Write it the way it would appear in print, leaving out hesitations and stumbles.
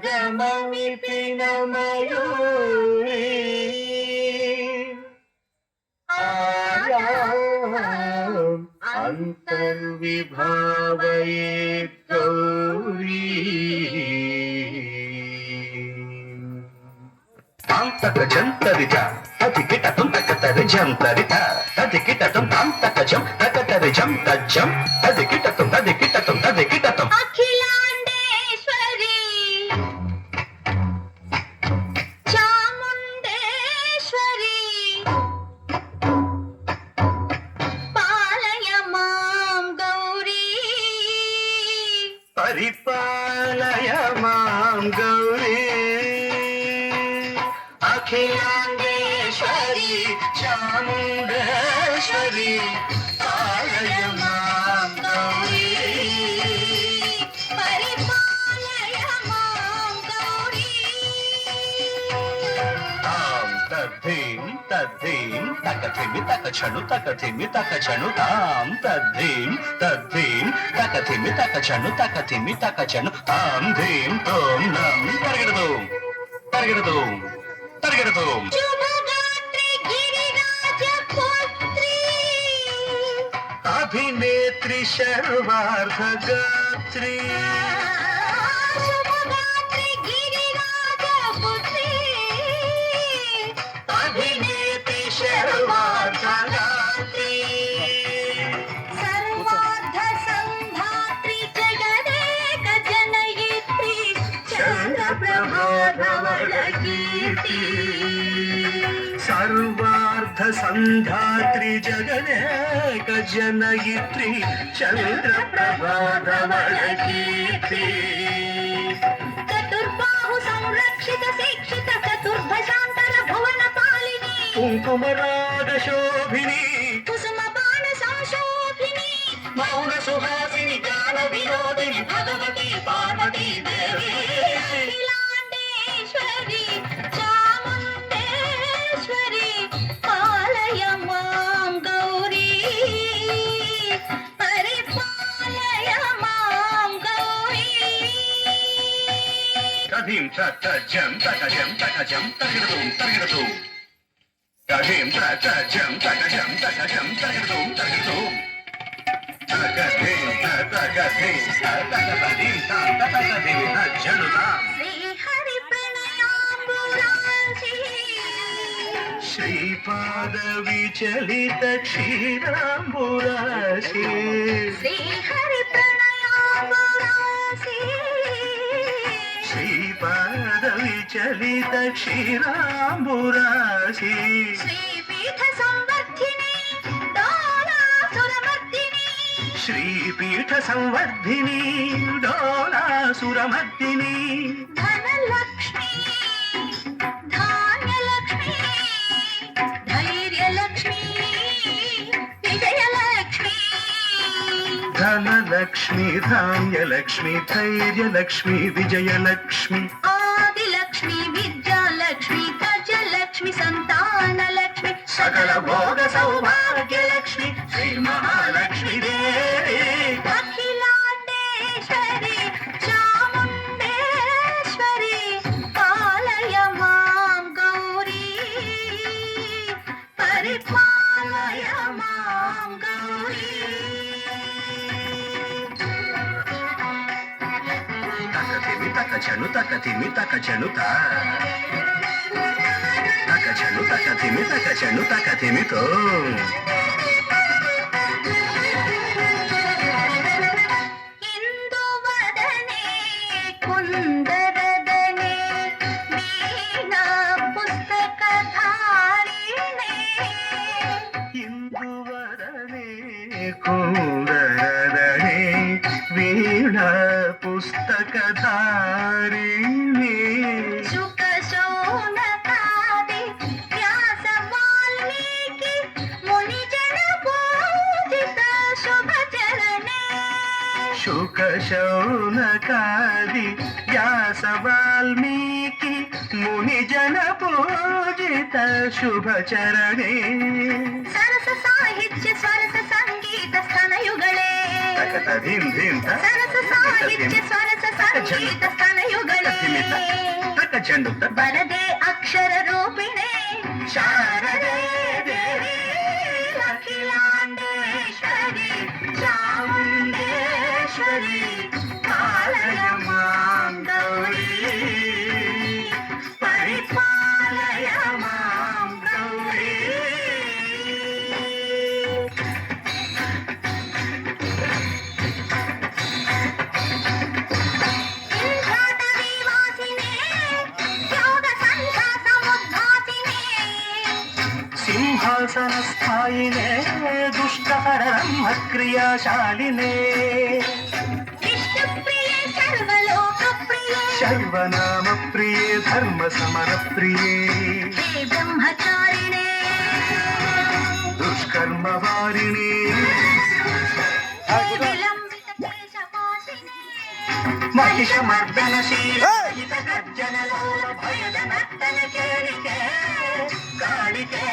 ఆగమవిపిన మయూరీ ఆయాం అంతర్విభావయేత్ గౌరీ తాంతకజంతరిత తదికిటతం తకతరిజంతరిత తదికిటతం తాంతకజం తకతరిజం తజ్జం తదికిటతం తదికిటతం తదికిటతం అఖిలాండేశ్వరి చాముండేశ్వరి పాలయ మాం గౌరీ పరిపాలయ మాం గౌరీ అఖిలాండేశ్వరి చాముండేశ్వరి పాలయ మాం గౌరీ పరిపాలయ మాం గౌరీ తాం తద్ధీం తద్ధీం తకథిమి తకచను తకథిమి తకచను తాం తద్ధీం తద్ధీం తకథిమి తకచను తకథిమి తకచను తాం ధీం తోం నం తరగడదోం తరగడదోం తరగడదోం శుభగాత్రి గిరిరాజ పుత్రి అభినేత్రి శర్వార్ధగాత్రి శుభగాత్రి గిరిరాజ పుత్రి అభినేత్రి శర్వార్ధగాత్రి సర్వార్ధ సంధాత్రి జగదేక జనయిత్రి చంద్రప్రభాధవళ కీర్తి సర్వార్థ సంధాత్రి జగదేక జనయిత్రి చంద్రప్రభాధవళ కీర్తి చతుర్బాహు సంరక్షిత శిక్షిత చతుర్భశాంతర భువన పాలిని కుంకుమరాగ శోభిని కుసుమ బాణ సంశోభిని మౌన సుహాసిని గాన వినోదిని భగవతి పార్వతీ దేవి అఖిలాండేశ్వరి చాముండేశ్వరి పాలయ మాం గౌరీ పరిపాలయ మాం గౌరీ తధీం తజం తకజం తకజం తగిడదూం తగిడదూం తధీం తజం తకజం తకజం తగిడదూం తగిడదూం తగధీం తగధీం తగధీం తగధీం తజనుదాం శ్రీహరి ప్రణయాంబురాశి శ్రీపాద విచలిత క్షీరాంబురాశి శ్రీహరి ప్రణయాంబురాశి శ్రీపాద విచలిత క్షీరాంబురాశి శ్రీపీఠ సంవర్ధిని డోలాసురమర్దిని శ్రీపీఠ సంవర్ధిని డోలాసురమర్దిని ధనలక్ష్మి ధాన్యలక్ష్మి ధైర్యలక్ష్మి విజయలక్ష్మి ధనలక్ష్మి ధాన్యలక్ష్మి ధైర్యలక్ష్మి విజయలక్ష్మి ఆదిలక్ష్మి విద్యాలక్ష్మి గజలక్ష్మి సంతానలక్ష్మి సకల భోగ సౌభాగ్యలక్ష్మి శ్రీ మహాలక్ష్మి దేవి అఖిలాండేశ్వరి చాముండేశ్వరి పాలయ మాం గౌరీ పరిపాలయ మాం గౌరీ తకతిమి తకచను తకతిమి తకచను తకచను తకతిమి తకచను తకతిమితో ఇందువదనే కుందరదనే వీణా పుస్తకధారిణే ఇందువదనే కుందరదనే వీణ పుస్తకధారిణి శుక శౌనకాది వ్యాస వాల్మీకి మునిజన పూజిత శుభచరణే శుక శౌనకాది వ్యాస వాల్మీకి మునిజన పూజిత శుభచరణే సరస సాహిత్య స్వరస సంగీత ಸ್ತನಯುಗಳೇ ತಕತ ಧೀಂ ಧೀಂ ತ ಸರಸ ಸಾಹಿತ್ಯ ಸ್ವರಸ ಸಂಗೀತ ಸ್ತನಯುಗಳೇ ತಕ ಚೆಂಡು ತ ಬರದೆ ಅಕ್ಷರ ರೂಪಿಣೆ ಶಾರದೆ ದೇವಿ ಅಖಿಲಾಂಡೇಶ್ವರಿ ಚಾಮುಂಡೇಶ್ವರಿ ಪಾಲಯ ಮಾಂ ಗೌರಿ ಪರಿಪಾಲಯ ಮಾಂ ಗೌರಿ ಇಂದ್ರಾಟವಿ ವಾಸಿನೇ ಯೋಗ ಸಂಘ ಸಮುದ್ಭಾಸಿನೇ ಸಿಂಹಾಸನ ಸ್ಥಾಯಿನೇ ದುಷ್ಟಹರ ಕ್ರಿಯಾಶಾಲಿನೇ ವಿಷ್ಣುಪ್ರಿಯೆ ಸರ್ವಲೋಕಪ್ರಿಯೆ ಶರ್ವನಾಮ ಪ್ರಿಯೇ ಧರ್ಮ ಸಮರ ಪ್ರಿಯೇ ಹೇ ಬ್ರಹ್ಮಚಾರಿಣೆ ದುಷ್ಕರ್ಮ ವಾರಿಣಿ ಹೇ ವಿಲಂಬಿತ ಕೇಶಪಾಶಿನೇ ಮಹಿಷ ಮರ್ದನ ಗರ್ಜನ ಲೋಲ ಭಯದ ನರ್ತನ ಕೇಳಿಕೆ ಕಾಳಿಕೆ